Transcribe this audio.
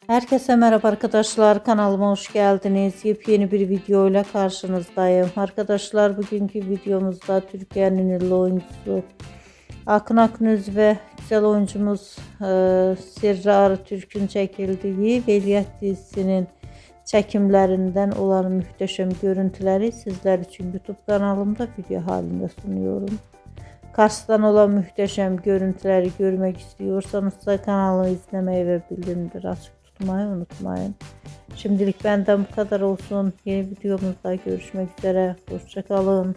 Herkese merhaba arkadaşlar, kanalıma hoş geldiniz. Yepyeni bir video ile karşınızdayım. Arkadaşlar, bugünkü videomuzda Türkiye'nin ünlü oyuncusu Akın Akınöz ve güzel oyuncumuz Sirri Arıtürk'ün çekildiği Veliaht dizisinin çekimlerinden olan muhteşem görüntüleri sizler için YouTube kanalımda video halinde sunuyorum. Kars'tan olan muhteşem görüntüleri görmek istiyorsanız da kanalı izlemeyi ve bildirimleri açık tutmayı unutmayın. Şimdilik benden bu kadar olsun. Yeni videomuzda görüşmek üzere. Hoşça kalın.